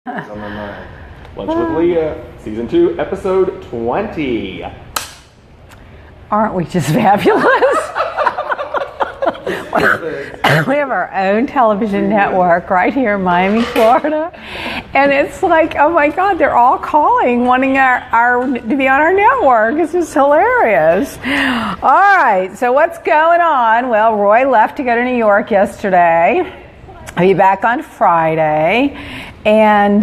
On my mind. Lunch with Leah, Season 2, Episode 20. Aren't we just fabulous? We have our own television network right here in Miami, Florida. And it's like, oh my God, they're all calling, wanting our to be on our network. It's just hilarious. All right, so what's going on? Well, Roy left to go to New York yesterday. I'll be back on Friday. And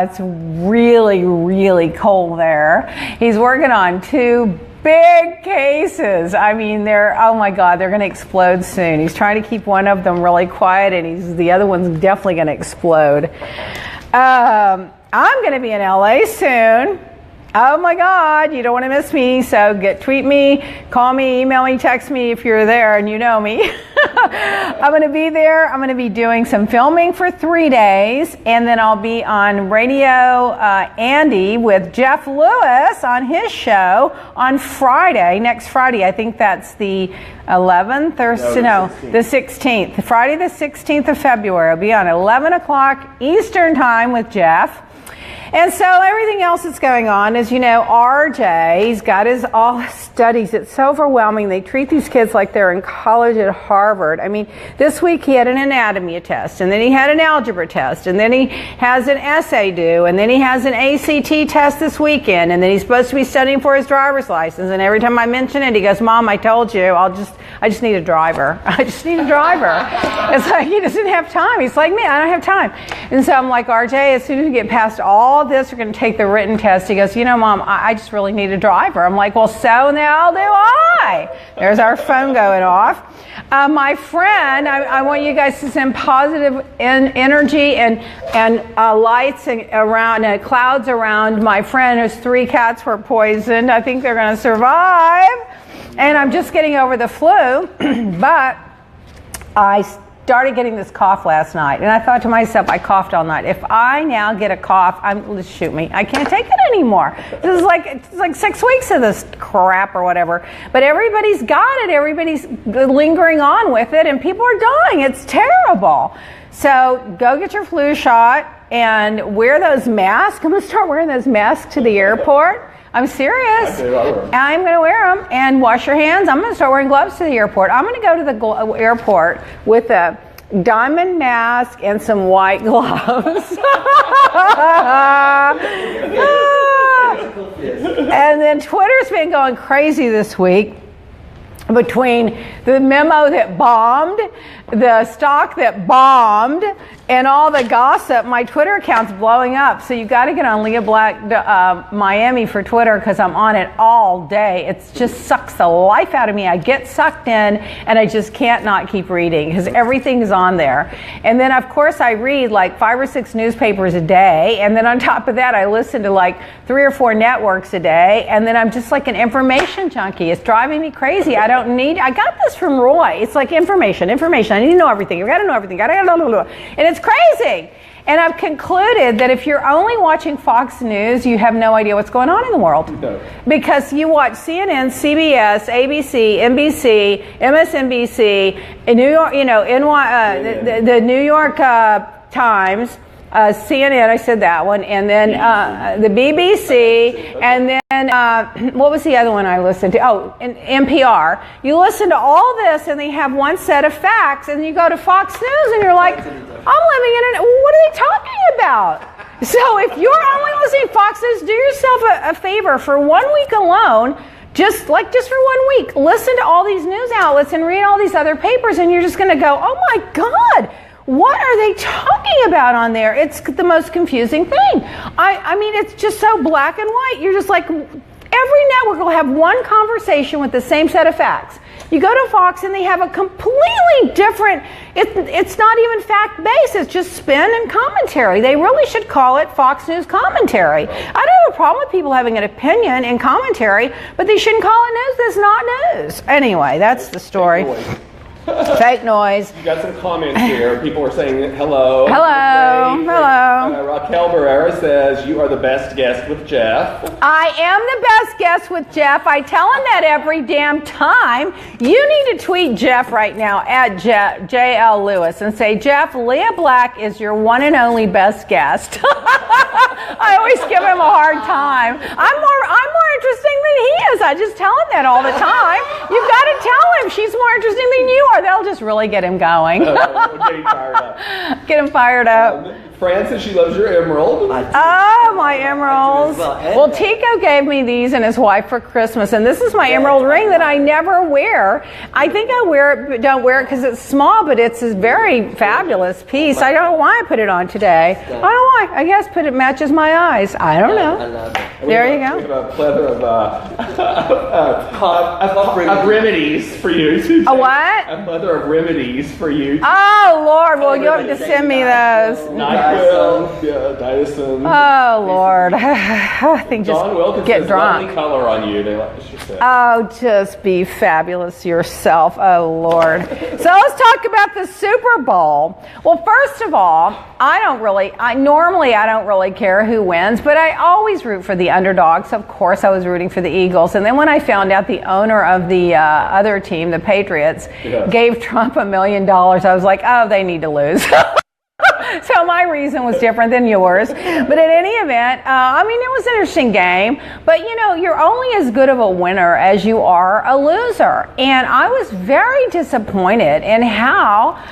it's really, really cold there. He's working on 2 big cases. I mean, oh my God, they're going to explode soon. He's trying to keep one of them really quiet, and the other one's definitely going to explode. I'm going to be in LA soon. Oh my God, you don't want to miss me, so tweet me, call me, email me, text me if you're there and you know me. I'm going to be there. I'm going to be doing some filming for 3 days, and then I'll be on Radio Andy with Jeff Lewis on his show on Friday, next Friday. I think that's the 11th or the 16th. Friday the 16th of February. I'll be on 11 o'clock Eastern time with Jeff. And so everything else that's going on is, RJ, he's got all his studies. It's so overwhelming. They treat these kids like they're in college at Harvard. I mean, this week he had an anatomy test, and then he had an algebra test, and then he has an essay due, and then he has an ACT test this weekend, and then he's supposed to be studying for his driver's license. And every time I mention it, he goes, Mom, I told you, I just need a driver. I just need a driver. It's like he doesn't have time. He's like, man, I don't have time. And so I'm like, RJ, as soon as we get past all this, we're going to take the written test. He goes, Mom, I just really need a driver. I'm like, well, so now do I. There's our phone going off. My friend, I want you guys to send positive energy and lights around, clouds around my friend whose 3 cats were poisoned. I think they're going to survive. And I'm just getting over the flu, but I started getting this cough last night, and I thought to myself, I coughed all night. If I now get a cough, just shoot me. I can't take it anymore. It's like 6 weeks of this crap or whatever. But everybody's got it. Everybody's lingering on with it, and people are dying. It's terrible. So go get your flu shot and wear those masks. I'm going to start wearing those masks to the airport. I'm serious. I'm going to wear them, and wash your hands. I'm going to start wearing gloves to the airport. I'm going to go to the airport with a diamond mask and some white gloves. And then Twitter's been going crazy this week between the memo that bombed, the stock that bombed, and all the gossip. My Twitter account's blowing up, so you got to get on Leah Black Miami for Twitter, because I'm on it all day. It just sucks the life out of me. I get sucked in, and I just can't not keep reading, because everything's on there. And then, of course, I read like 5 or 6 newspapers a day, and then on top of that, I listen to like 3 or 4 networks a day, and then I'm just like an information junkie. It's driving me crazy. I got this from Roy. It's like information. I need to know everything. You got to know everything. And it's crazy. And I've concluded that if you're only watching Fox News, you have no idea what's going on in the world. No. Because you watch CNN, CBS, ABC, NBC, MSNBC, New York, the New York Times, CNN, I said that one, and then the BBC, and then what was the other one I listened to? Oh, and NPR. You listen to all this, and they have one set of facts, and you go to Fox News, and you're like, I'm living in it. What are they talking about? So if you're only listening to Fox News, do yourself a favor for 1 week alone. Just for 1 week, listen to all these news outlets and read all these other papers, and you're just going to go, oh my God, what are they talking about on there? It's the most confusing thing. I mean, it's just so black and white. You're just like, every network will have one conversation with the same set of facts. You go to Fox and they have a completely different, it's not even fact-based, it's just spin and commentary. They really should call it Fox News commentary. I don't have a problem with people having an opinion and commentary, but they shouldn't call it news that's not news. Anyway, that's the story. Fake noise. You got some comments here. People were saying hello. Hello. Hello. Raquel Barrera says, you are the best guest with Jeff. I am the best guest with Jeff. I tell him that every damn time. You need to tweet Jeff right now at JL Lewis and say, Jeff, Leah Black is your one and only best guest. I always give him a hard time. I'm more interesting than he is. I just tell him that all the time. You've got to tell him she's more interesting than you are. They'll just really get him going. We'll get him fired up. Get him fired up. Fran says she loves your emerald. Oh, my emeralds. Well, Tico gave me these and his wife for Christmas, and this is my emerald ring that I never wear. I think I wear it, but don't wear it because it's small, but it's a very fabulous piece. I don't know why I put it on today. I don't know why. I guess it matches my eyes. I don't know. There you go. We have a plethora of remedies for you. A what? A plethora of remedies for you. Oh, Lord. Well, you'll have to send me those. NyQuil, Dyson. Oh, Lord. I think just John Wilkins get says drunk. lovely color on you. They like she said. Oh, just be fabulous yourself. Oh, Lord. So let's talk about the Super Bowl. Well, first of all, I don't really care who wins, but I always root for the underdogs. Of course, I was rooting for the Eagles. And then when I found out the owner of the other team, the Patriots, gave Trump $1 million, I was like, oh, they need to lose. So my reason was different than yours. But in any event, it was an interesting game. But, you're only as good of a winner as you are a loser. And I was very disappointed in how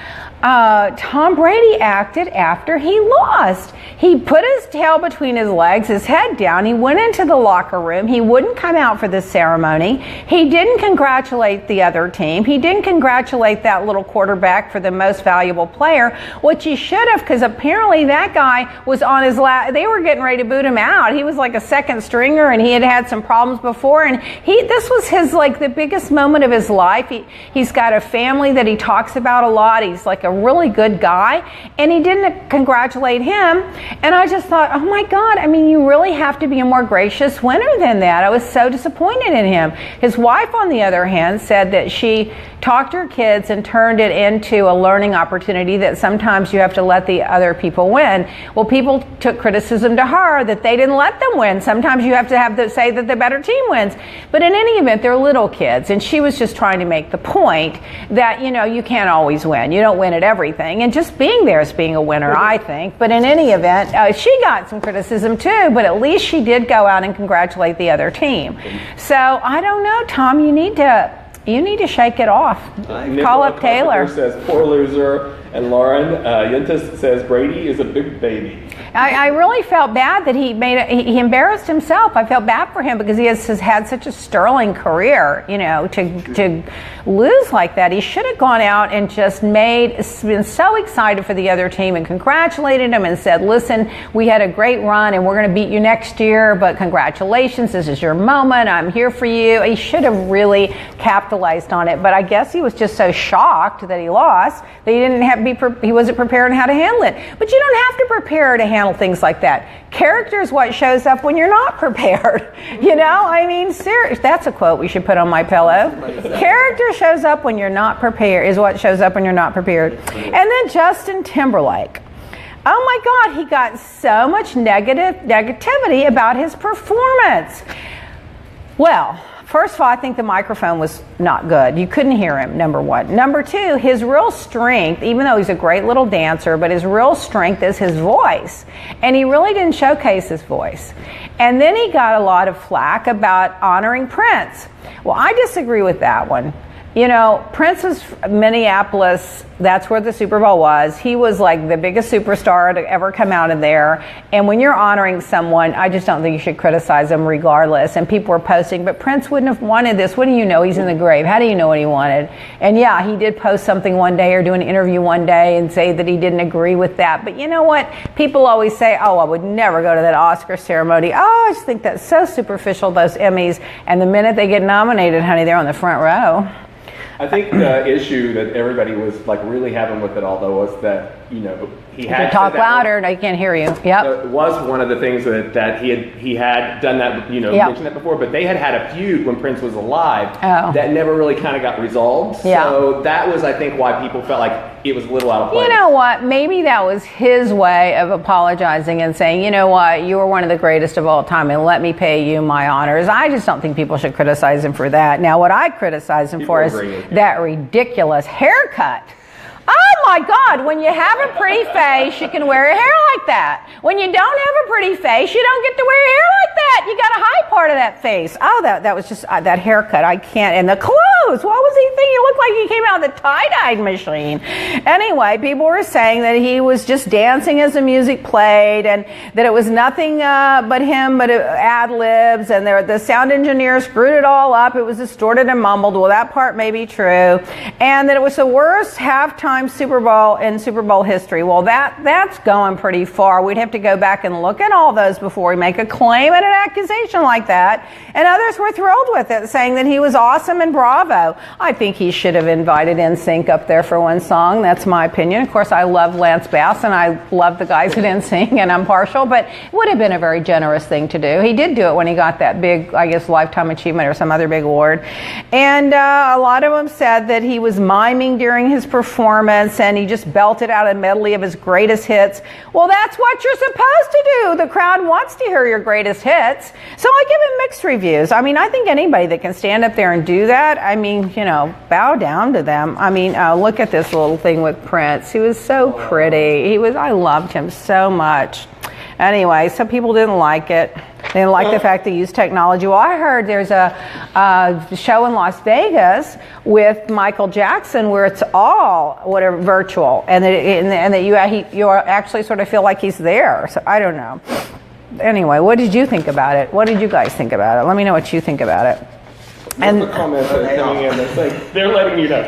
Tom Brady acted after he lost. He put his tail between his legs, his head down. He went into the locker room. He wouldn't come out for the ceremony. He didn't congratulate the other team. He didn't congratulate that little quarterback for the most valuable player, which he should have, because apparently that guy was on his last. They were getting ready to boot him out. He was like a second stringer, and he had some problems before. And this was his the biggest moment of his life. He's got a family that he talks about a lot. He's like a really good guy, and he didn't congratulate him. And I just thought, oh my God, you really have to be a more gracious winner than that. I was so disappointed in him. His wife, on the other hand, said that she talked to her kids and turned it into a learning opportunity, that sometimes you have to let the other people win. Well, people took criticism to her that they didn't let them win. Sometimes you have to say that the better team wins. But in any event, they're little kids, and she was just trying to make the point that, you can't always win. You don't win at everything, and just being there is being a winner, I think. But in any event, she got some criticism too, but at least she did go out and congratulate the other team. So I don't know, Tom, you need to shake it off. Call up Taylor. Says poor loser, and Lauren Yentis says Brady is a big baby. I really felt bad that he embarrassed himself. I felt bad for him because he has had such a sterling career, to lose like that. He should have gone out and just been so excited for the other team and congratulated them and said, listen, we had a great run and we're going to beat you next year, but congratulations, this is your moment, I'm here for you. He should have really capitalized on it, but I guess he was just so shocked that he lost that he wasn't prepared on how to handle it. But you don't have to prepare to handle things like that. Character is what shows up when you're not prepared. Serious. That's a quote we should put on my pillow. Character shows up when you're not prepared, is what shows up when you're not prepared. And then Justin Timberlake. Oh my God, he got so much negativity about his performance. Well, first of all, I think the microphone was not good. You couldn't hear him, number one. Number two, his real strength, even though he's a great little dancer, but his real strength is his voice. And he really didn't showcase his voice. And then he got a lot of flack about honoring Prince. Well, I disagree with that one. Prince is Minneapolis. That's where the Super Bowl was. He was like the biggest superstar to ever come out of there. And when you're honoring someone, I just don't think you should criticize them regardless. And people were posting, but Prince wouldn't have wanted this. What do you know? He's in the grave. How do you know what he wanted? And yeah, he did post something one day or do an interview one day and say that he didn't agree with that. But you know what? People always say, oh, I would never go to that Oscar ceremony. Oh, I just think that's so superficial, those Emmys. And the minute they get nominated, honey, they're on the front row. I think the issue that everybody was really having with it all, though, was that he had talk said that louder. I can't hear you. Yep. It was one of the things that he had done that, mentioned that before, but they had a feud when Prince was alive that never really kind of got resolved. Yeah. So that was, I think, why people felt like it was a little out of place. You know what? Maybe that was his way of apologizing and saying, you know what, you were one of the greatest of all time and let me pay you my honors. I just don't think people should criticize him for that. Now, what I criticize him for is that ridiculous haircut. Oh my God, when you have a pretty face, you can wear a hair like that. When you don't have a pretty face, you don't get to wear hair like that. You got to hide part of that face. Oh, that was just, that haircut, I can't. And the clothes, what was he thinking? He looked like he came out of the tie-dyed machine. Anyway, people were saying that he was just dancing as the music played and that it was nothing but him, but ad-libs, and the sound engineer screwed it all up. It was distorted and mumbled. Well, that part may be true. And that it was the worst halftime Super Bowl in Super Bowl history. Well, that's going pretty far. We'd have to go back and look at all those before we make a claim and an accusation like that. And others were thrilled with it, saying that he was awesome and bravo. I think he should have invited NSYNC up there for one song. That's my opinion. Of course, I love Lance Bass and I love the guys at NSYNC, and I'm partial, but it would have been a very generous thing to do. He did do it when he got that big, I guess, Lifetime Achievement or some other big award. And a lot of them said that he was miming during his performance and he just belted out a medley of his greatest hits. Well, that's what you're supposed to do. The crowd wants to hear your greatest hits. So I give him mixed reviews. I mean, I think anybody that can stand up there and do that, I mean, bow down to them. I mean, look at this little thing with Prince. He was so pretty. I loved him so much. Anyway, some people didn't like it. They didn't like the fact they used technology. Well, I heard there's a show in Las Vegas with Michael Jackson where it's all virtual, and that you actually sort of feel like he's there. So I don't know. Anyway, what did you think about it? What did you guys think about it? Let me know what you think about it. And the comments that are coming in, it's like they're letting you know.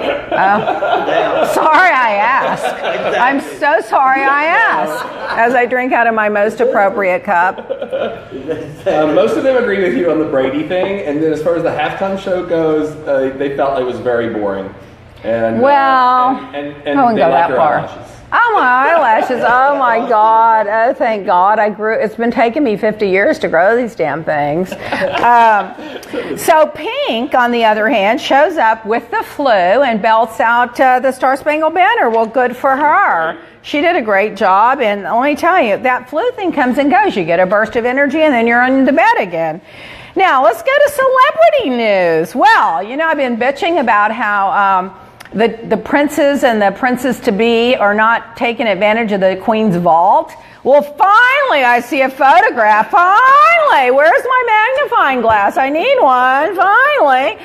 Sorry I asked. I'm so sorry I asked. As I drink out of my most appropriate cup. Most of them agree with you on the Brady thing, and then as far as the halftime show goes, they felt it was very boring. And I wouldn't go that far. Oh, my eyelashes. Oh, my God. Oh, thank God. It's been taking me 50 years to grow these damn things. So Pink, on the other hand, shows up with the flu and belts out the Star Spangled Banner. Well, good for her. She did a great job. And let me tell you, that flu thing comes and goes. You get a burst of energy and then you're in the bed again. Now, let's go to celebrity news. Well, I've been bitching about how the princes and the princes-to-be are not taking advantage of the Queen's vault. Well, finally, I see a photograph. Finally! Where's my magnifying glass? I need one. Finally.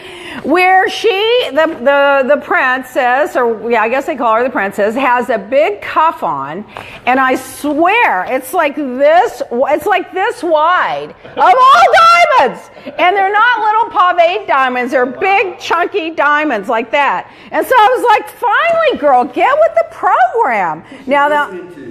Where the princess, I guess they call her the princess, has a big cuff on, and I swear it's like this wide of all diamonds, and they're not little pave diamonds, they're big chunky diamonds like that. And so I was like, finally, girl, get with the program. Now the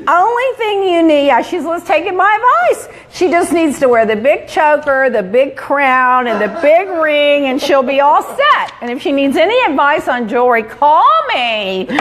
only thing you need, she's taking my advice. She just needs to wear the big choker, the big crown, and the big ring, and she'll be all set. And if she needs any advice on jewelry, call me. In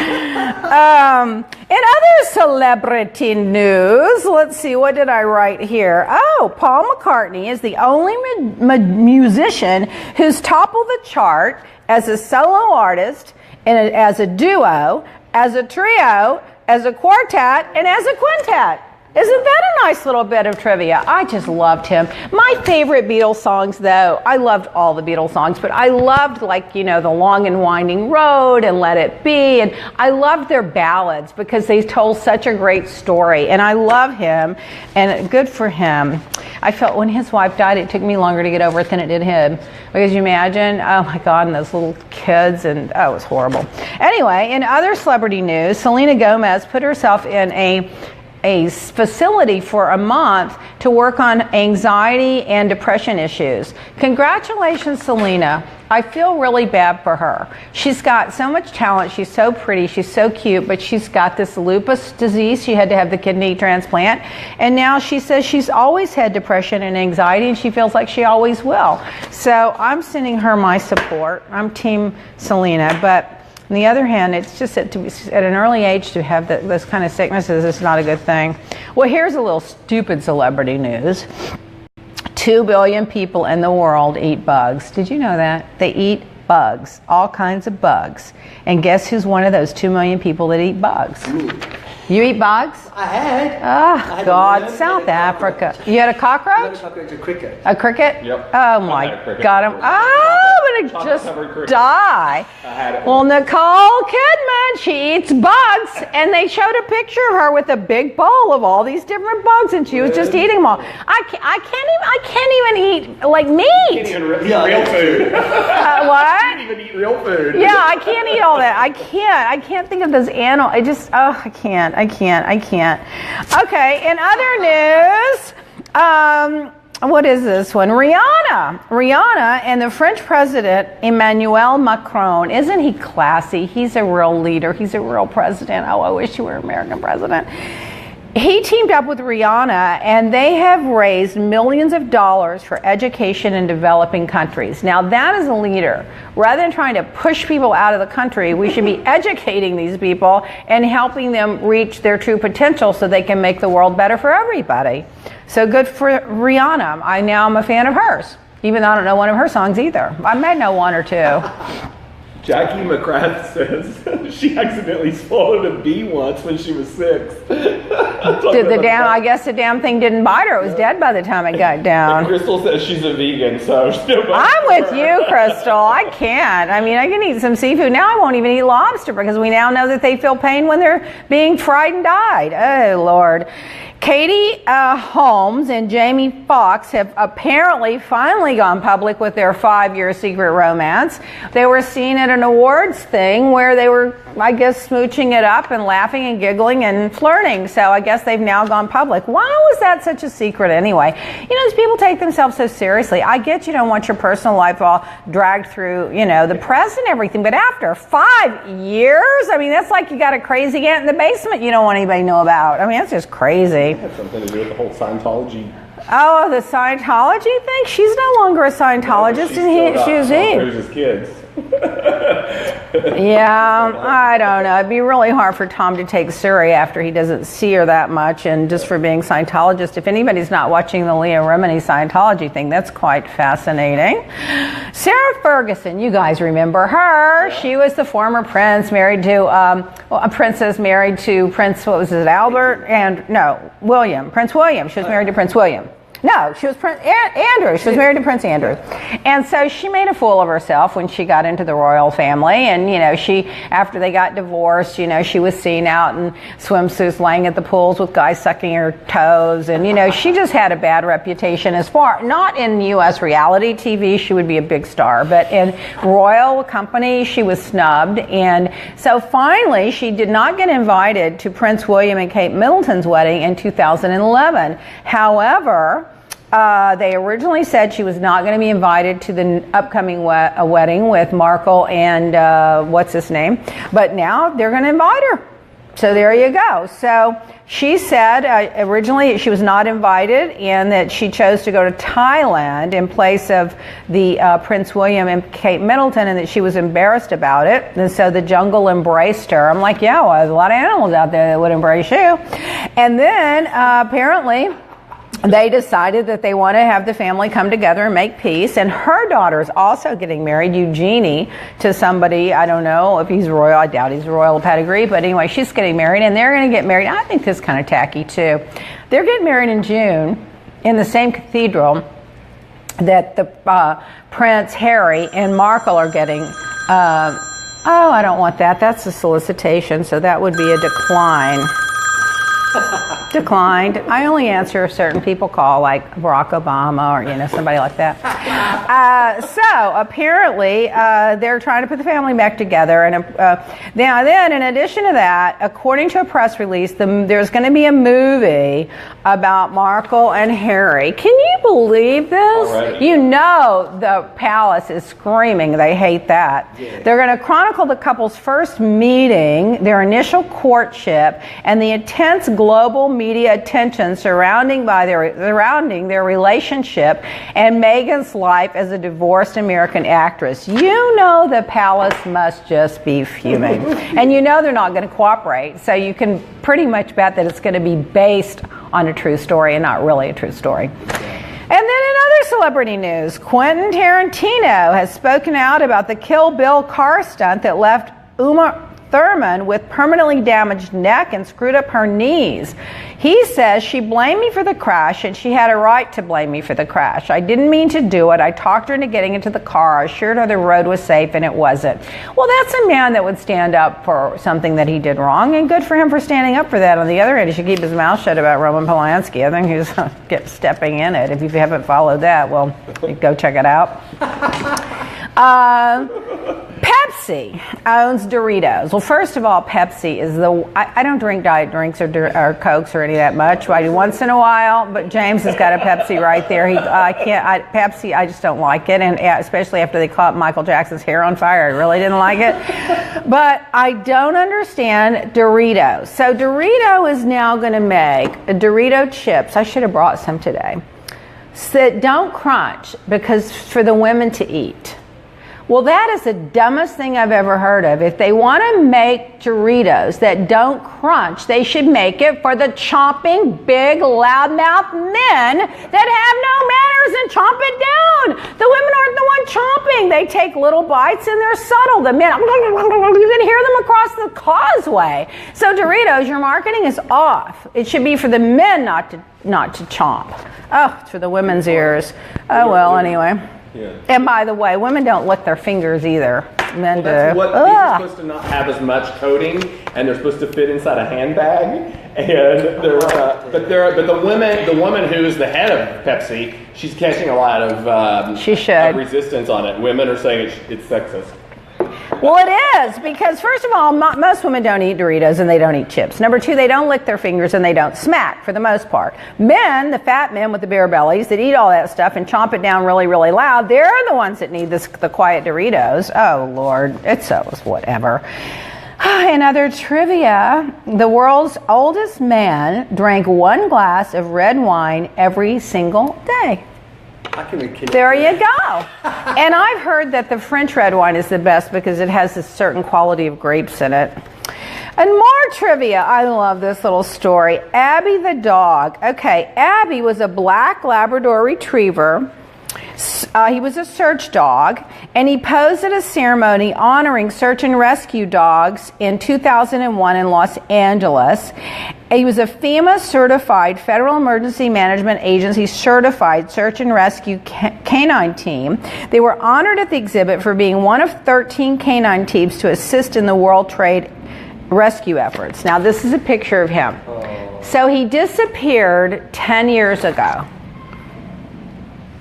other celebrity news, let's see, what did I write here? Oh, Paul McCartney is the only musician who's toppled the chart as a solo artist, as a duo, as a trio, as a quartet, and as a quintet. Isn't that a nice little bit of trivia? I just loved him. My favorite Beatles songs, though, I loved all the Beatles songs, but I loved, The Long and Winding Road and Let It Be, and I loved their ballads because they told such a great story, and I love him, and good for him. I felt when his wife died, it took me longer to get over it than it did him. Because you imagine, oh my God, and those little kids, and it was horrible. Anyway, in other celebrity news, Selena Gomez put herself in a facility for a month to work on anxiety and depression issues. Congratulations, Selena. I feel really bad for her. She's got so much talent. She's so pretty. She's so cute, but she's got this lupus disease. She had to have the kidney transplant. And now she says she's always had depression and anxiety, and she feels like she always will. So I'm sending her my support. I'm Team Selena, but On the other hand, it's just that at an early age to have those kind of sicknesses is not a good thing. Well, here's a little stupid celebrity news. 2 billion people in the world eat bugs. Did you know that? They eat bugs, all kinds of bugs. And guess who's one of those 2 million people that eat bugs? You eat bugs? I had. Oh, God, South Africa. You had a cockroach? Not a cockroach, a cricket. A cricket? Yep. Oh, my God. I'm going to just die. I had it. Well, Nicole Kidman, she eats bugs, and they showed a picture of her with a big bowl of all these different bugs, and she was just eating them all. I can't even eat, like, meat. You can't even eat real food. What? You can't even eat real food. Yeah, I can't eat all that. I can't think of those animals. I can't. Okay, in other news, what is this one? Rihanna and the French president, Emmanuel Macron. Isn't he classy? He's a real leader. He's a real president. Oh, I wish he were American president. He teamed up with Rihanna, and they have raised millions of dollars for education in developing countries. Now, that is a leader. Rather than trying to push people out of the country, we should be educating these people and helping them reach their true potential so they can make the world better for everybody. So good for Rihanna. I'm a fan of hers, even though I don't know one of her songs either. I may know one or two. Jackie McGrath says she accidentally swallowed a bee once when she was 6. I guess the damn thing didn't bite her. It was dead by the time it got down. And Crystal says she's a vegan, so I'm with you, Crystal. I can't. I mean, I can eat some seafood. Now I won't even eat lobster because we now know that they feel pain when they're being fried and dyed. Oh, Lord. Katie Holmes and Jamie Foxx have apparently finally gone public with their 5-year secret romance. They were seen at an awards thing where they were, I guess, smooching it up and laughing and giggling and flirting. So I guess they've now gone public. Why was that such a secret anyway? You know, these people take themselves so seriously. I get you don't want your personal life all dragged through, the press and everything, but after 5 years, I mean, that's like you got a crazy aunt in the basement you don't want anybody to know about. I mean, that's just crazy. It had something to do with the whole Scientology. Oh, the Scientology thing? She's no longer a Scientologist, she was his kids. Yeah, I don't know. It'd be really hard for Tom to take Suri after he doesn't see her that much, and just for being Scientologist. If anybody's not watching the Leah Remini Scientology thing, that's quite fascinating. Sarah Ferguson, you guys remember her. Yeah. She was the former prince married to, a princess married to Prince, what was it, William. Prince William. She was married to Prince William. No, she was Prince Andrew. She was married to Prince Andrew. And so she made a fool of herself when she got into the royal family. And, after they got divorced, she was seen out in swimsuits laying at the pools with guys sucking her toes. And, she just had a bad reputation not in U.S. reality TV, she would be a big star, but in royal company, she was snubbed. And so finally, she did not get invited to Prince William and Kate Middleton's wedding in 2011. However, they originally said she was not going to be invited to the upcoming wedding with Markle and what's his name, but now they're going to invite her. So there you go. So she said originally she was not invited and that she chose to go to Thailand in place of the Prince William and Kate Middleton, and that she was embarrassed about it. And so the jungle embraced her. I'm like, yeah, well, there's a lot of animals out there that would embrace you. And then apparently they decided that they want to have the family come together and make peace. And her daughter is also getting married, Eugenie, to somebody, I don't know if he's royal. I doubt he's royal pedigree. But anyway, she's getting married, and they're going to get married. I think this is kind of tacky, too. They're getting married in June in the same cathedral that the Prince Harry and Markle are getting. I don't want that. That's a solicitation, so that would be a decline. Declined. I only answer certain people call, like Barack Obama or somebody like that. So apparently they're trying to put the family back together. And now then, in addition to that, according to a press release, there's going to be a movie about Markle and Harry. Can you believe this? Alright. The palace is screaming. They hate that. Yeah. They're going to chronicle the couple's first meeting, their initial courtship, and the intense global media attention surrounding their relationship, and Meghan's life as a divorced American actress. You know the palace must just be fuming. And you know they're not going to cooperate, so you can pretty much bet that it's going to be based on a true story and not really a true story. And then in other celebrity news, Quentin Tarantino has spoken out about the Kill Bill car stunt that left Uma Thurman with permanently damaged neck and screwed up her knees. He says, she blamed me for the crash and she had a right to blame me for the crash. I didn't mean to do it. I talked her into getting into the car. I assured her the road was safe and it wasn't. Well, that's a man that would stand up for something that he did wrong, and good for him for standing up for that. On the other hand, he should keep his mouth shut about Roman Polanski. I think he's stepping in it. If you haven't followed that, well, go check it out. Pepsi owns Doritos. Well, first of all, Pepsi is I don't drink diet drinks or Cokes or any of that much. I do once in a while, but James has got a Pepsi right there. Pepsi, I just don't like it, and especially after they caught Michael Jackson's hair on fire, I really didn't like it. But I don't understand Doritos. So Dorito is now going to make Dorito chips. I should have brought some today. That don't crunch, because for the women to eat. Well, that is the dumbest thing I've ever heard of. If they want to make Doritos that don't crunch, they should make it for the chomping, big, loudmouth men that have no manners and chomp it down. The women aren't the one chomping. They take little bites and they're subtle. The men, you can hear them across the causeway. So Doritos, your marketing is off. It should be for the men not to chomp. Oh, it's for the women's ears. Oh, well, anyway. Yeah. And by the way, women don't lick their fingers either. Men do. These are supposed to not have as much coating, and they're supposed to fit inside a handbag. And but the woman who's the head of Pepsi, she's catching a lot of of resistance on it. Women are saying it's sexist. Well, it is, because first of all, most women don't eat Doritos and they don't eat chips. Number two, they don't lick their fingers and they don't smack, for the most part. Men, the fat men with the bare bellies that eat all that stuff and chomp it down really, really loud, they're the ones that need the quiet Doritos. Oh, Lord, it's whatever. In other trivia, the world's oldest man drank 1 glass of red wine every single day. There you go. And I've heard that the French red wine is the best because it has a certain quality of grapes in it. And more trivia. I love this little story. Abbi the dog. Okay, Abbi was a black Labrador retriever. He was a search dog, and he posed at a ceremony honoring search and rescue dogs in 2001 in Los Angeles. He was a FEMA certified Federal Emergency Management Agency certified search and rescue canine team. They were honored at the exhibit for being one of 13 canine teams to assist in the World Trade rescue efforts. Now, this is a picture of him. So he disappeared 10 years ago.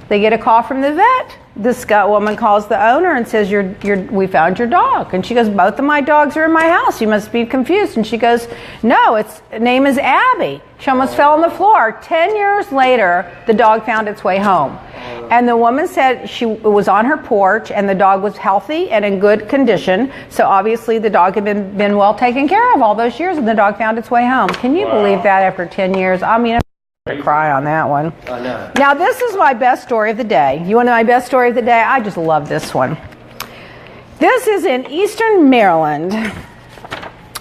They get a call from the vet. This woman calls the owner and says, we found your dog. And she goes, both of my dogs are in my house. You must be confused. And she goes, no, its name is Abbi. She almost fell on the floor. 10 years later, the dog found its way home. And the woman said it was on her porch and the dog was healthy and in good condition. So obviously the dog had been well taken care of all those years, and the dog found its way home. Can you believe that after 10 years? I mean, I cry on that one. I know. Now, this is my best story of the day. You want to know my best story of the day? I just love this one. This is in eastern Maryland.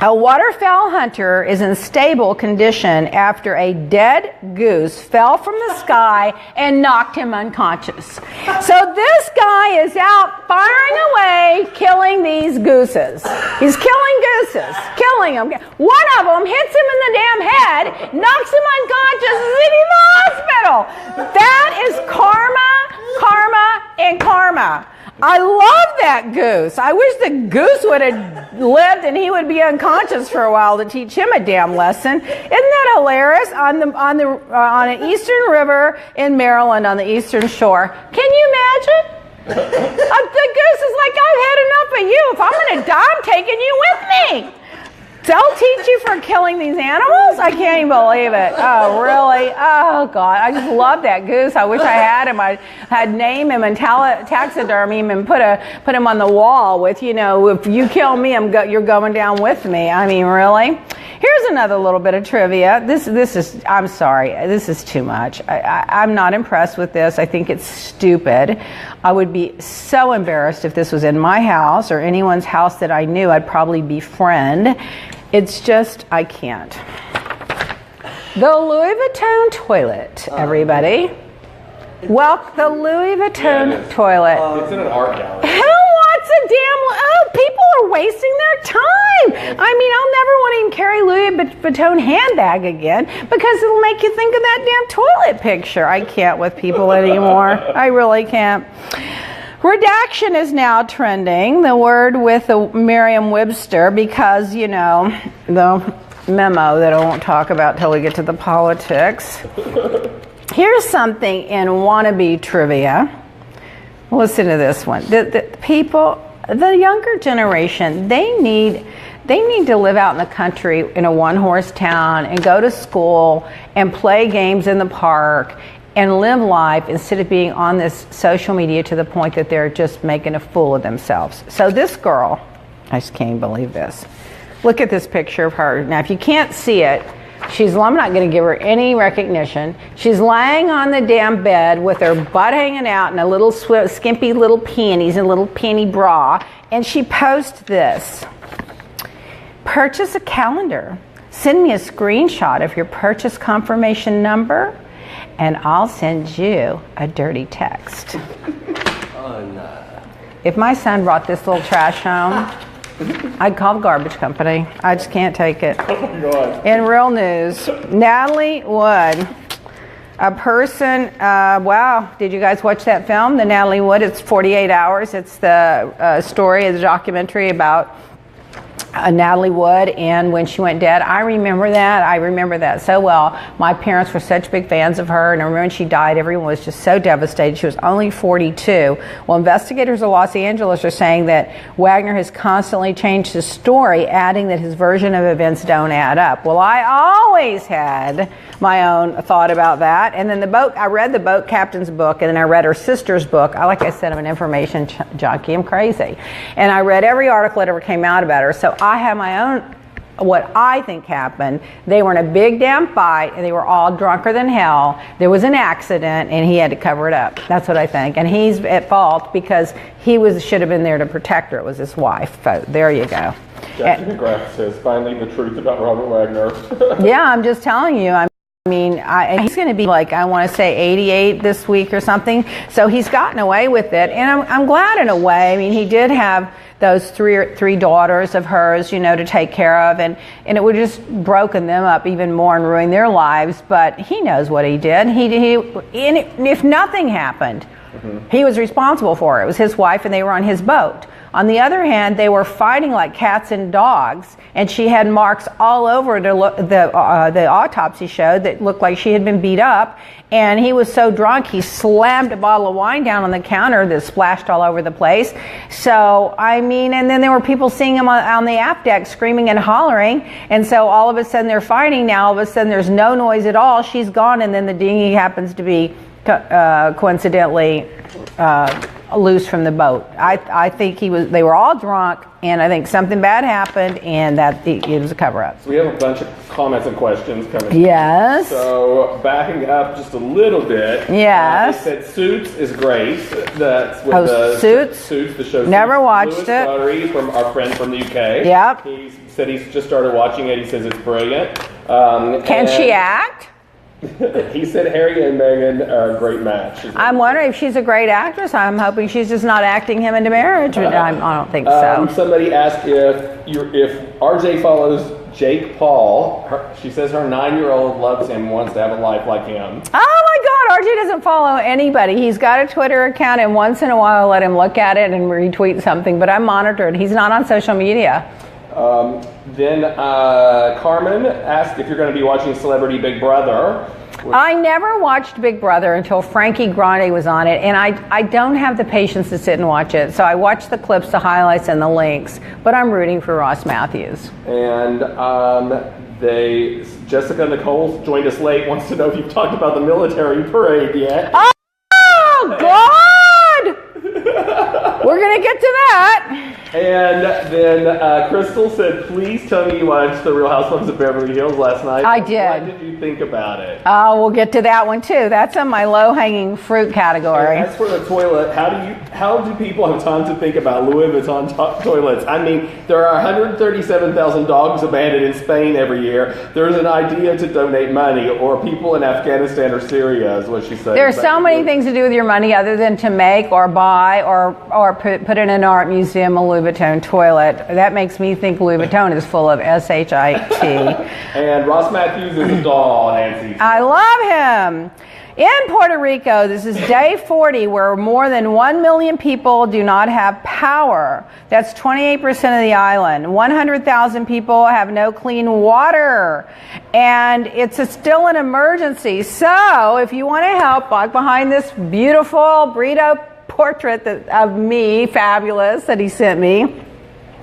A waterfowl hunter is in stable condition after a dead goose fell from the sky and knocked him unconscious. So this guy is out firing away, killing these gooses. He's killing gooses, killing them. One of them hits him in the damn head, knocks him unconscious, is in the hospital. That is karma, karma, and karma. I love that goose. I wish the goose would have lived and he would be unconscious for a while to teach him a damn lesson. Isn't that hilarious? On an eastern river in Maryland on the eastern shore. Can you imagine? The goose is like, I've had enough of you. If I'm going to die, I'm taking you with me. They'll teach you for killing these animals? I can't even believe it. Oh, really? Oh, God. I just love that goose. I wish I had him. I'd name him and taxidermy him and put him on the wall with, if you kill me, you're going down with me. I mean, really? Here's another little bit of trivia. This is, I'm sorry, this is too much. I'm not impressed with this. I think it's stupid. I would be so embarrassed if this was in my house or anyone's house that I knew. I'd probably befriend. It's just, I can't. The Louis Vuitton toilet, everybody. Well, the Louis Vuitton toilet. It's in an art gallery. Who wants a damn... people are wasting their time. I mean, I'll never want to even carry Louis Vuitton handbag again because it'll make you think of that damn toilet picture. I can't with people anymore. I really can't. Redaction is now trending, the word with the Merriam-Webster, because, the memo that I won't talk about till we get to the politics. Here's something in wannabe trivia. Listen to this one. The younger generation, they need to live out in the country in a one-horse town and go to school and play games in the park and live life instead of being on this social media to the point that they're just making a fool of themselves. So this girl, I just can't believe this. Look at this picture of her. Now, if you can't see it, I'm not going to give her any recognition. She's lying on the damn bed with her butt hanging out in a little skimpy little panties and a little panty bra, and she posts this. Purchase a calendar. Send me a screenshot of your purchase confirmation number, and I'll send you a dirty text. Oh, no. If my son brought this little trash home, I'd call the garbage company. I just can't take it. Oh my God. In real news, Natalie Wood, a person, wow, did you guys watch that film, the Natalie Wood? It's 48 Hours. It's the story, the documentary about Natalie Wood and when she went dead. I remember that so well. My parents were such big fans of her, and I remember when she died, everyone was just so devastated. She was only 42. Well, investigators of Los Angeles are saying that Wagner has constantly changed his story, adding that his version of events don't add up. Well, I always had my own thought about that. And then I read the boat captain's book, and then I read her sister's book. Like I said, I'm an information junkie. I'm crazy. And I read every article that ever came out about her. So I have my own, what I think happened. They were in a big damn fight, and they were all drunker than hell. There was an accident, and he had to cover it up. That's what I think. And he's at fault because should have been there to protect her. It was his wife. So there you go. Jackie McGrath says, finally the truth about Robert Wagner. Yeah, I'm just telling you. He's going to be I want to say 88 this week or something. So he's gotten away with it, and I'm glad in a way. I mean, he did have those three daughters of hers, to take care of, and it would just broken them up even more and ruined their lives. But he knows what he did. If nothing happened, he was responsible for it. It was his wife, and they were on his boat. On the other hand, they were fighting like cats and dogs, and she had marks all over the autopsy showed that looked like she had been beat up. And he was so drunk, he slammed a bottle of wine down on the counter that splashed all over the place. So, and then there were people seeing him on the aft deck screaming and hollering. And so all of a sudden they're fighting now. All of a sudden there's no noise at all. She's gone, and then the dinghy happens to be coincidentally loose from the boat. I think they were all drunk, and I think something bad happened, and that it was a cover-up. So we have a bunch of comments and questions coming. Yes. So backing up just a little bit. Yes. They said Suits is great. That's with Suits. The show. Never watched Louis it. Buttery, from our friend from the UK. Yep. He said he's just started watching it. He says it's brilliant. Can she act? He said Harry and Meghan are a great match. I'm wondering if she's a great actress. I'm hoping she's just not acting him into marriage. I don't think so. Somebody asked if RJ follows Jake Paul. She says her 9-year-old loves him, wants to have a life like him. Oh my God, RJ doesn't follow anybody. He's got a Twitter account, and once in a while I let him look at it and retweet something, but I'm monitored. He's not on social media. Then Carmen asked if you're going to be watching Celebrity Big Brother. I never watched Big Brother until Frankie Grande was on it, and I don't have the patience to sit and watch it. So I watch the clips, the highlights, and the links. But I'm rooting for Ross Matthews. And Jessica Nicole joined us late, wants to know if you've talked about the military parade yet. Oh, God! We're going to get to that. And then Crystal said, please tell me you watched The Real Housewives of Beverly Hills last night. I did. What did you think about it? Oh, we'll get to that one too. That's in my low-hanging fruit category. And as for the toilet, how do people have time to think about Louis Vuitton toilets? I mean, there are 137,000 dogs abandoned in Spain every year. There's an idea to donate money, or people in Afghanistan or Syria, is what she said. There are so many things to do with your money other than to make or buy or put in an art museum a Louis Vuitton toilet. That makes me think Louis Vuitton is full of shit. And Ross Matthews is a doll, Nancy. I love him. In Puerto Rico, this is day 40, where more than 1 million people do not have power. That's 28% of the island. 100,000 people have no clean water. And it's still an emergency. So if you want to help, walk behind this beautiful Brito portrait of me, fabulous, that he sent me.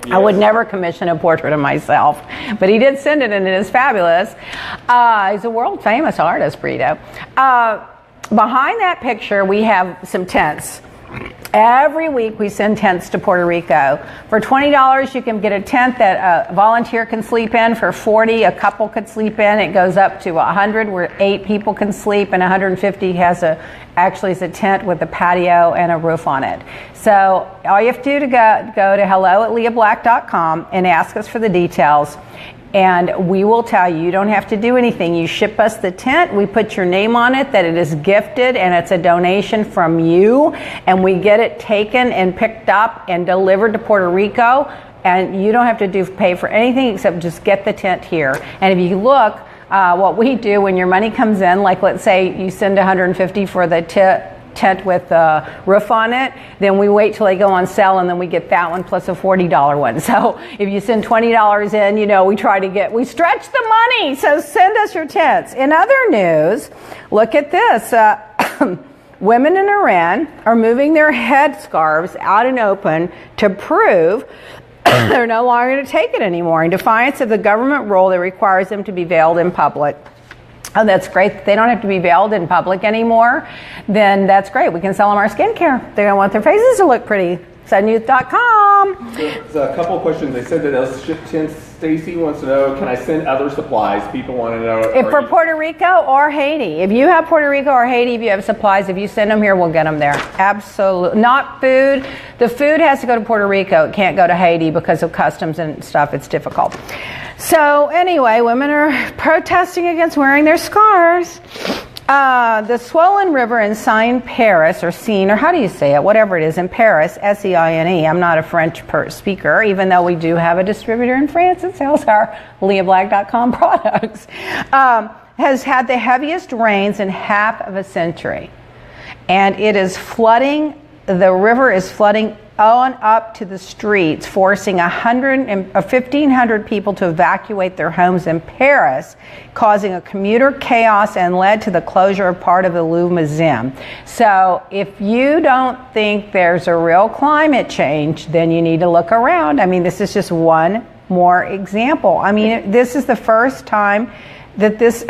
Yes. I would never commission a portrait of myself, but he did send it, and it is fabulous. He's a world famous artist, Brito. Behind that picture, we have some tents. Every week we send tents to Puerto Rico. For $20, you can get a tent that a volunteer can sleep in. For $40, a couple could sleep in. It goes up to $100, where 8 people can sleep, and $150 has actually is a tent with a patio and a roof on it. So all you have to do to go to hello@leahblack.com and ask us for the details. And we will tell you, you don't have to do anything. You ship us the tent, we put your name on it, that it is gifted, and it's a donation from you, and we get it taken and picked up and delivered to Puerto Rico, and you don't have to pay for anything except just get the tent here. And if you look, what we do when your money comes in, like let's say you send $150 for the tent with the roof on it, then we wait till they go on sale, and then we get that one plus a $40 one. So if you send $20 in, we stretch the money. So send us your tents. In other news, look at this. Women in Iran are moving their headscarves out and open to prove they're no longer going to take it anymore, in defiance of the government rule that requires them to be veiled in public. Oh, that's great. They don't have to be veiled in public anymore. Then that's great. We can sell them our skincare. They don't want their faces to look pretty. SunYouth.com. There's a couple of questions. They said that those ship tents. Stacy wants to know, can I send other supplies? People want to know. If for Puerto Rico or Haiti. If you have Puerto Rico or Haiti, if you have supplies, if you send them here, we'll get them there. Absolutely. Not food. The food has to go to Puerto Rico. It can't go to Haiti because of customs and stuff. It's difficult. So anyway, women are protesting against wearing their scarves. The swollen river in Seine, Paris, or Seine, or how do you say it? Whatever it is, in Paris, S-E-I-N-E. I'm not a French speaker, even though we do have a distributor in France that sells our LeahBlack.com products. Has had the heaviest rains in half of a century. And it is flooding, the river is flooding on up to the streets, forcing 1,500 people to evacuate their homes in Paris, causing a commuter chaos and led to the closure of part of the Louvre Museum. So if you don't think there's a real climate change, then you need to look around. I mean, this is just one more example. I mean, this is the first time that this...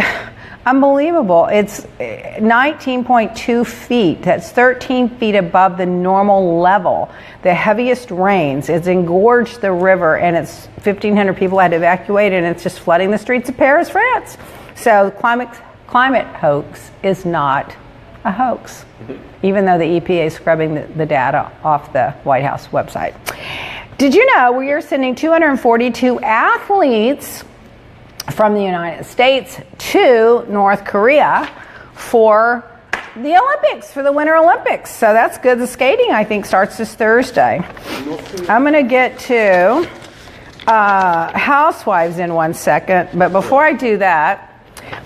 Unbelievable. It's 19.2 feet. That's 13 feet above the normal level. The heaviest rains. It's engorged the river, and it's 1,500 people had to evacuate, and it's just flooding the streets of Paris, France. So climate hoax is not a hoax, even though the EPA is scrubbing the data off the White House website. Did you know we are sending 242 athletes from the United States to North Korea for the Olympics, for the Winter Olympics? So that's good. The skating, I think, starts this Thursday. I'm going to get to Housewives in 1 second, but before I do that,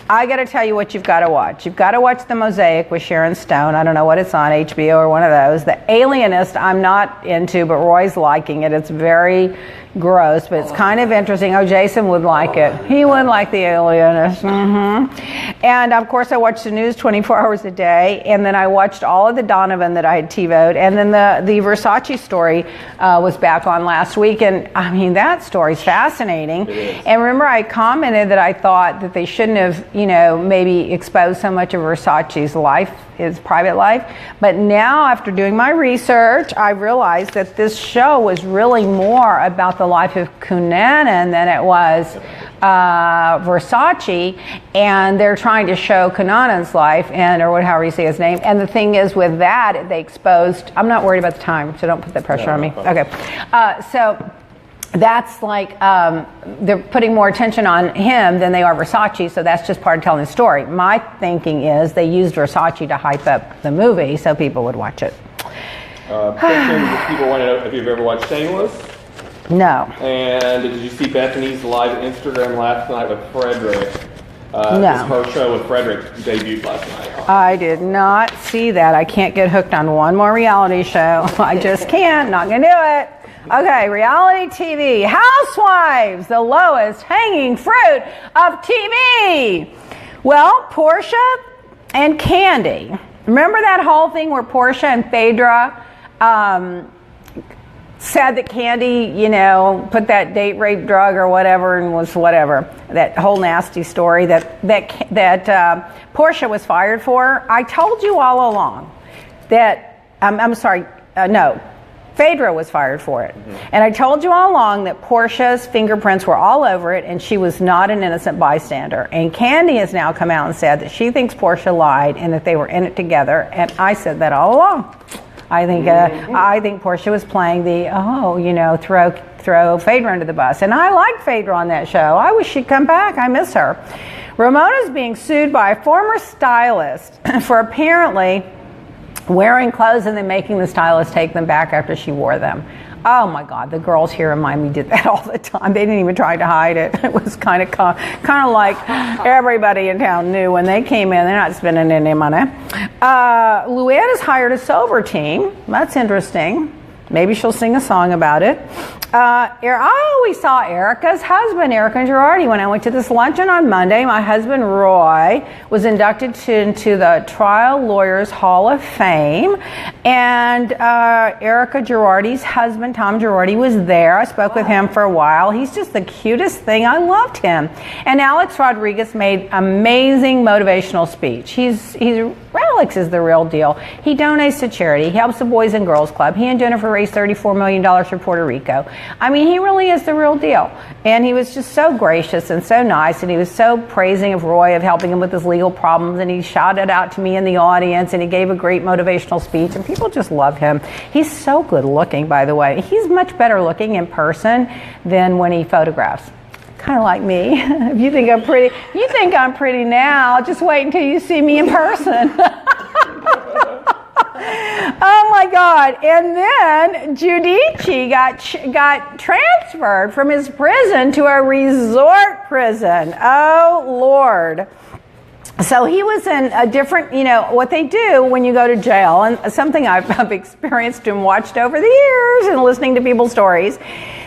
I got to tell you what you've got to watch. You've got to watch The Mosaic with Sharon Stone. I don't know what it's on, HBO or one of those. The Alienist, I'm not into, but Roy's liking it. It's very gross, but it's kind of interesting. Oh, Jason would like it. He would like The Alienist. And of course, I watched the news 24 hours a day, and then I watched all of the Donovan that I had TiVo'd, and then the Versace story was back on last week, and I mean, that story's fascinating. And remember, I commented that I thought that they shouldn't have, maybe exposed so much of Versace's life, his private life. But now, after doing my research, I realized that this show was really more about the life of Cunanan than it was Versace, and they're trying to show Cunanan's life, or however you say his name. And the thing is, with that, they exposed. I'm not worried about the time, so don't put that pressure on me. Okay, so that's like they're putting more attention on him than they are Versace, so that's just part of telling the story. My thinking is they used Versace to hype up the movie so people would watch it. Question, people want to know, have you ever watched Shameless? No. And did you see Bethany's live Instagram last night with Frederick? No. Her show with Frederick debuted last night. I did not see that. I can't get hooked on one more reality show. I just can't. Not going to do it. Okay, reality TV. Housewives, the lowest hanging fruit of TV. Well, Portia and Candy. Remember that whole thing where Portia and Phaedra said that Candy, put that date rape drug or whatever and was whatever. That whole nasty story that Portia was fired for. I told you all along that, Phaedra was fired for it. And I told you all along that Portia's fingerprints were all over it and she was not an innocent bystander. And Candy has now come out and said that she thinks Portia lied and that they were in it together. And I said that all along. I think Portia was playing throw Phaedra under the bus. And I liked Phaedra on that show. I wish she'd come back. I miss her. Ramona's being sued by a former stylist for apparently wearing clothes and then making the stylist take them back after she wore them. Oh my God, the girls here in Miami did that all the time. They didn't even try to hide it. It was kind of like everybody in town knew when they came in. They're not spending any money. Luann has hired a sober team. That's interesting. Maybe she'll sing a song about it. We saw Erica's husband, Erica Girardi, when I went to this luncheon on Monday. My husband, Roy, was inducted into the Trial Lawyers Hall of Fame. And Erica Girardi's husband, Tom Girardi, was there. I spoke with him for a while. He's just the cutest thing. I loved him. And Alex Rodriguez made amazing motivational speech. Alex is the real deal. He donates to charity. He helps the Boys and Girls Club. He and Jennifer raised $34 million for Puerto Rico. I mean, he really is the real deal. And he was just so gracious and so nice, and he was so praising of Roy, of helping him with his legal problems, and he shouted out to me in the audience, and he gave a great motivational speech, and people just love him. He's so good looking, by the way. He's much better looking in person than when he photographs. Kind of like me. If you think I'm pretty now, just wait until you see me in person. Oh my God. And then Giudice got transferred from his prison to a resort prison. Oh Lord. So he was in a different, what they do when you go to jail, and something I've experienced and watched over the years and listening to people's stories.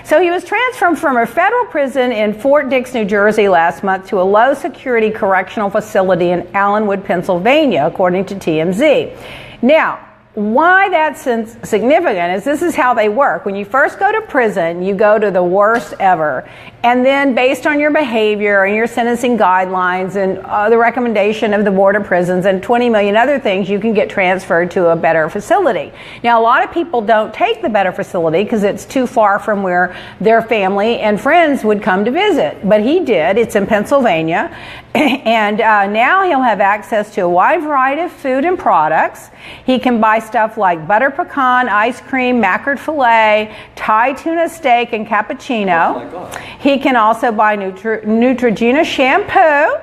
So he was transferred from a federal prison in Fort Dix, New Jersey last month to a low-security correctional facility in Allenwood, Pennsylvania, according to TMZ. Now, why that's significant is this is how they work. When you first go to prison, you go to the worst ever. And then based on your behavior and your sentencing guidelines and the recommendation of the Board of Prisons and 20 million other things, you can get transferred to a better facility. Now, a lot of people don't take the better facility because it's too far from where their family and friends would come to visit. But he did. It's in Pennsylvania. And now he'll have access to a wide variety of food and products. He can buy stuff like butter pecan, ice cream, mackerel filet, Thai tuna steak, and cappuccino. Oh my God. He can also buy Neutrogena shampoo.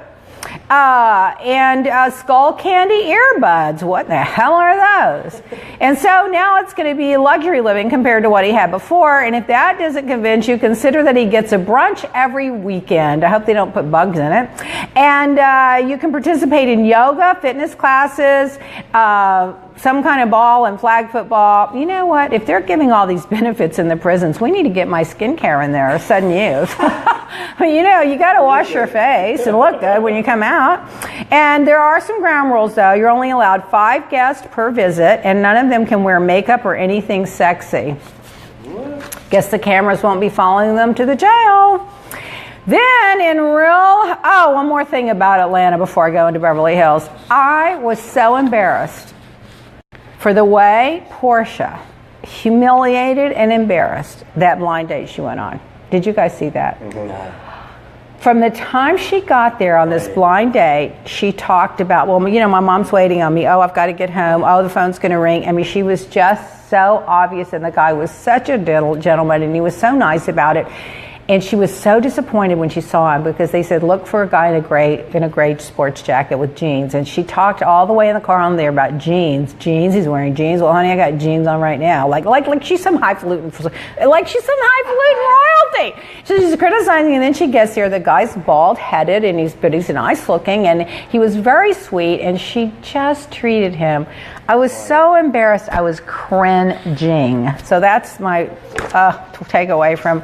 And skull candy earbuds. What the hell are those? And so now it's going to be luxury living compared to what he had before. And if that doesn't convince you, consider that he gets a brunch every weekend. I hope they don't put bugs in it. And you can participate in yoga, fitness classes, some kind of ball and flag football. You know what? If they're giving all these benefits in the prisons, we need to get my skincare in there, sudden use. But you know, you got to wash your face and look good when you come out. And there are some ground rules, though. You're only allowed 5 guests per visit, and none of them can wear makeup or anything sexy. Guess the cameras won't be following them to the jail. Then one more thing about Atlanta before I go into Beverly Hills. I was so embarrassed for the way Portia humiliated and embarrassed that blind date she went on. Did you guys see that? Mm-hmm. From the time she got there on this blind date, she talked about, well, you know, my mom's waiting on me. Oh, I've got to get home. Oh, the phone's going to ring. I mean, she was just so obvious, and the guy was such a gentleman, and he was so nice about it. And she was so disappointed when she saw him because they said, look for a guy in a gray sports jacket with jeans. And she talked all the way in the car on there about jeans. Jeans, he's wearing jeans. Well, honey, I got jeans on right now. Like she's some highfalutin royalty. So she's criticizing, and then she gets here. The guy's bald-headed, and he's nice looking, and he was very sweet, and she just treated him. I was so embarrassed. I was cringing. So that's my takeaway from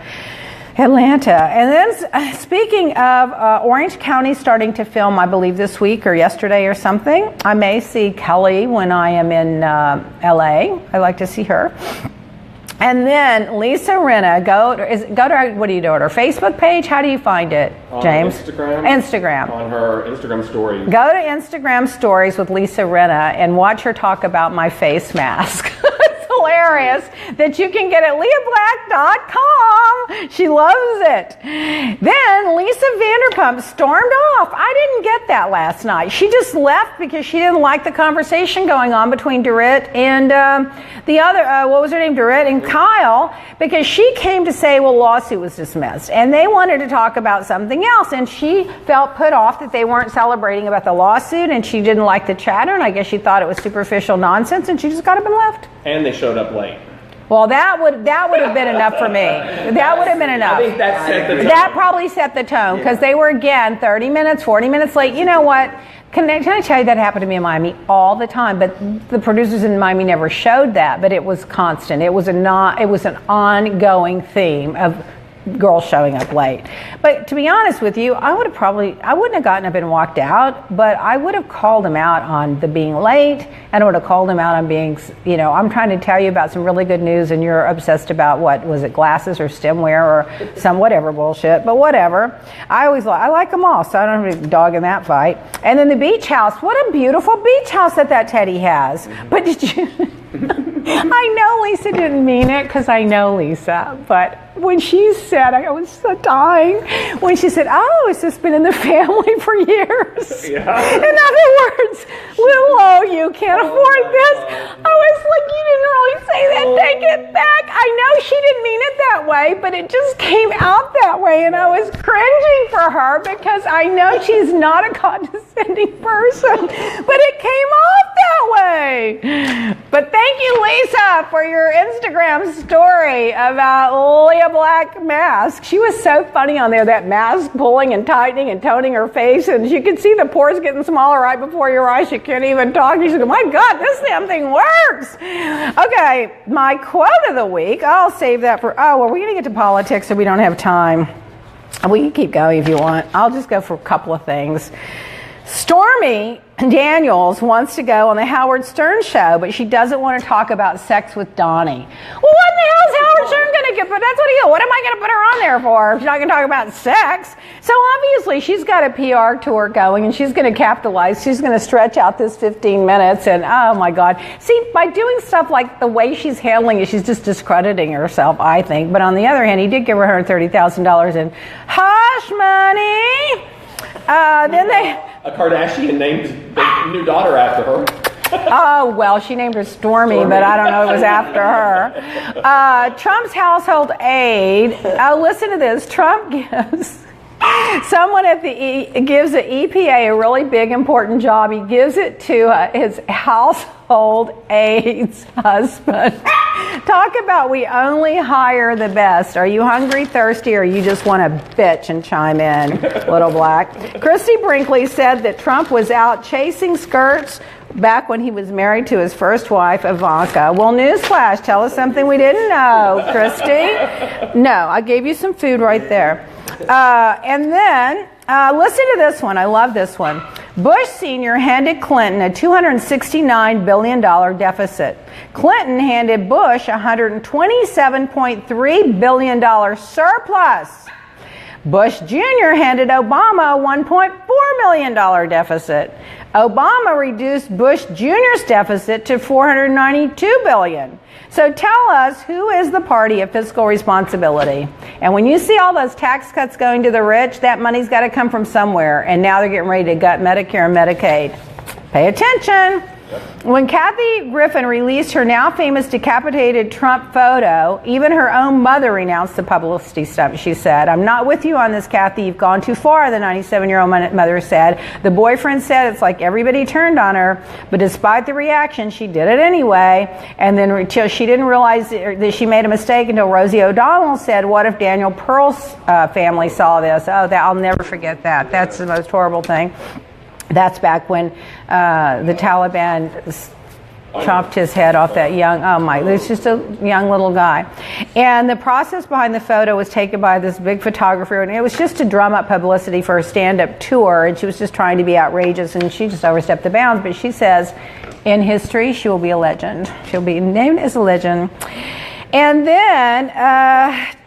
Atlanta. And then speaking of Orange County starting to film, I believe this week or yesterday or something. I may see Kelly when I am in LA. I like to see her. And then Lisa Rinna, go to what do you do? Her Facebook page? How do you find it, James? Instagram. On her Instagram stories. Go to Instagram stories with Lisa Rinna and watch her talk about my face mask. Hilarious that you can get at leahblack.com. She loves it. Then Lisa Vanderpump stormed off. I didn't get that last night. She just left because she didn't like the conversation going on between Dorit and the other, what was her name, Dorit and Kyle, because she came to say, well, lawsuit was dismissed. And they wanted to talk about something else. And she felt put off that they weren't celebrating about the lawsuit, and she didn't like the chatter, and I guess she thought it was superficial nonsense, and she just got up and left. And they showed up late. Well, that would have been enough for me. That would have been enough. I think that set the tone. That probably set the tone because they were, again, 30 minutes, 40 minutes late. You know what? Can I tell you that happened to me in Miami all the time? But the producers in Miami never showed that. But it was constant. It was an ongoing theme of girls showing up late. But to be honest with you, I wouldn't have gotten up and walked out, but I would have called him out on the being late, and I would have called him out on being, you know, I'm trying to tell you about some really good news and you're obsessed about what was it, glasses or stemware or some whatever bullshit, but whatever. I like them all, so I don't have a dog in that fight. And then the beach house, what a beautiful beach house that Teddy has. But did you I know Lisa didn't mean it because I know Lisa, but when she said, I was so dying, when she said, oh, it's just been in the family for years. Yeah. In other words, little O, you can't afford this. I was like, you didn't really say that, take it back. I know she didn't mean it that way, but it just came out that way, and I was cringing for her because I know she's not a condescending person, but it came off that way. But thank you, Lisa, for your Instagram story about Leah Black mask. She was so funny on there, that mask pulling and tightening and toning her face, and you could see the pores getting smaller right before your eyes. You can't even talk. You said, my God, this damn thing works. Okay, my quote of the week, I'll save that for, we're going to get to politics so we don't have time. We can keep going if you want. I'll just go for a couple of things. Stormy Daniels wants to go on the Howard Stern show, but she doesn't want to talk about sex with Donnie. Well, what in the hell is Howard Stern going to get? But that's what am I going to put her on there for if she's not going to talk about sex? So obviously she's got a PR tour going, and she's going to capitalize. She's going to stretch out this 15 minutes, and oh my God. See, by doing stuff like the way she's handling it, she's just discrediting herself, I think. But on the other hand, he did give her $130,000 in hush money. Then a Kardashian named the new daughter after her. Oh, well, she named her Stormy, but I don't know it was after her. Trump's household aide. Listen to this. Trump gives Someone at the gives the EPA a really big, important job. He gives it to his household aides husband. Talk about we only hire the best. Are you hungry, thirsty, or you just want to bitch and chime in, little black? Christy Brinkley said that Trump was out chasing skirts back when he was married to his first wife, Ivanka. Well, newsflash, tell us something we didn't know, Christy. No, I gave you some food right there. And then, listen to this one. I love this one. Bush Sr. handed Clinton a $269 billion deficit. Clinton handed Bush a $127.3 billion surplus. Bush Jr. handed Obama a $1.4 million deficit. Obama reduced Bush Jr.'s deficit to $492 billion. So tell us, who is the party of fiscal responsibility? And when you see all those tax cuts going to the rich, that money's got to come from somewhere. And now they're getting ready to gut Medicare and Medicaid. Pay attention. When Kathy Griffin released her now famous decapitated Trump photo, even her own mother renounced the publicity stunt. She said, "I'm not with you on this, Kathy. You've gone too far," the 97-year-old mother said. The boyfriend said it's like everybody turned on her, but despite the reaction, she did it anyway. And then until she didn't realize that she made a mistake until Rosie O'Donnell said, "What if Daniel Pearl's family saw this?" Oh, I'll never forget that. That's the most horrible thing. That's back when the Taliban chopped his head off that young, it's just a young little guy. And the process behind the photo was taken by this big photographer, and it was just to drum up publicity for her stand-up tour, and she was just trying to be outrageous, and she just overstepped the bounds. But she says, in history, she will be a legend. She'll be named as a legend. And then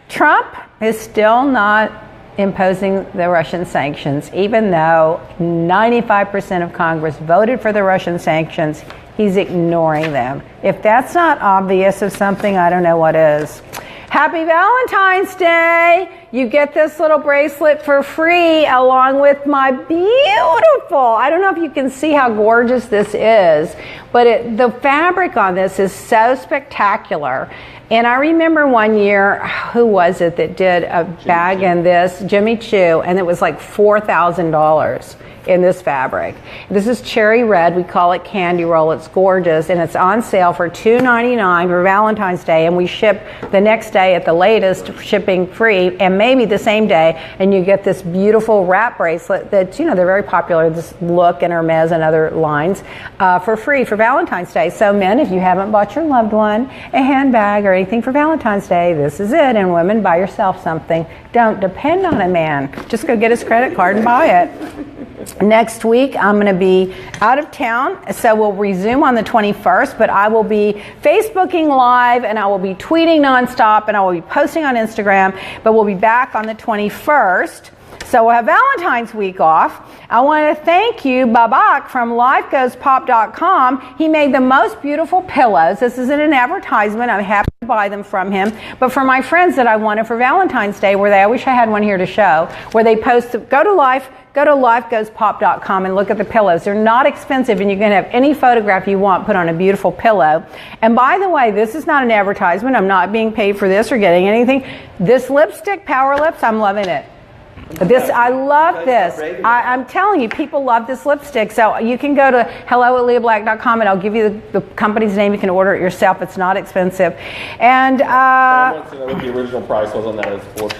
Trump is still not imposing the Russian sanctions, even though 95% of Congress voted for the Russian sanctions. He's ignoring them. If that's not obvious of something, I don't know what is. Happy Valentine's Day! You get this little bracelet for free along with my beautiful, I don't know if you can see how gorgeous this is, but the fabric on this is so spectacular. And I remember one year, who was it that did a bag in this? Jimmy Choo, and it was like $4,000 in this fabric. This is cherry red. We call it candy roll. It's gorgeous, and it's on sale for $2.99 for Valentine's Day, and we ship the next day at the latest, shipping free, and maybe the same day, and you get this beautiful wrap bracelet that, they're very popular, this Look and Hermes and other lines, for free for Valentine's Day. So men, if you haven't bought your loved one a handbag or anything for Valentine's Day, this is it. And women, buy yourself something. Don't depend on a man. Just go get his credit card and buy it. Next week, I'm going to be out of town, so we'll resume on the 21st, but I will be Facebooking live, and I will be tweeting nonstop, and I will be posting on Instagram, but we'll be back on the 21st. So we'll have Valentine's week off. I want to thank you, Babak from LifeGoesPop.com. He made the most beautiful pillows. This isn't an advertisement. I'm happy to buy them from him. But for my friends that I wanted for Valentine's Day, I wish I had one here to show, where they post, go to LifeGoesPop.com and look at the pillows. They're not expensive, and you can have any photograph you want put on a beautiful pillow. And by the way, this is not an advertisement. I'm not being paid for this or getting anything. This lipstick, Power Lips, I'm loving it. I love this. I'm telling you, people love this lipstick. So you can go to hello@leahblack.com, and I'll give you the company's name. You can order it yourself. It's not expensive. And I want to know what the original price was on that.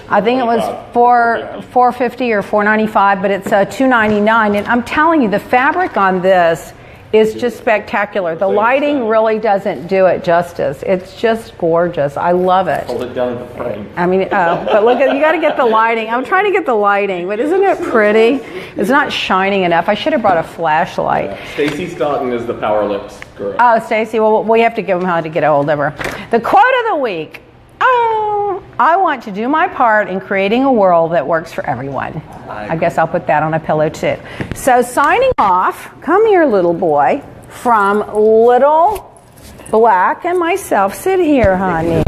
I think it was $450 or $495, but it's $299. And I'm telling you, the fabric on this is just spectacular. The lighting really doesn't do it justice. It's just gorgeous. I love it. Hold it down in the frame. I mean, but look at, you got to get the lighting. I'm trying to get the lighting, but isn't it pretty? It's not shining enough. I should have brought a flashlight. Yeah. Stacey Staunton is the Power Lips girl. Oh, Stacey. Well, we have to give them how to get a hold of her. The quote of the week. Oh, I want to do my part in creating a world that works for everyone. I guess I'll put that on a pillow too. So signing off, come here, little boy, from Little Black and myself. Sit here, honey.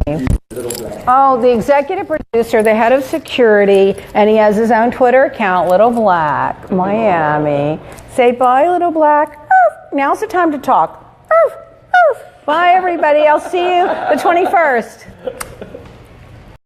Oh, the executive producer, the head of security, and he has his own Twitter account, Little Black, Miami. Say bye, Little Black. Now's the time to talk. Bye, everybody. I'll see you the 21st.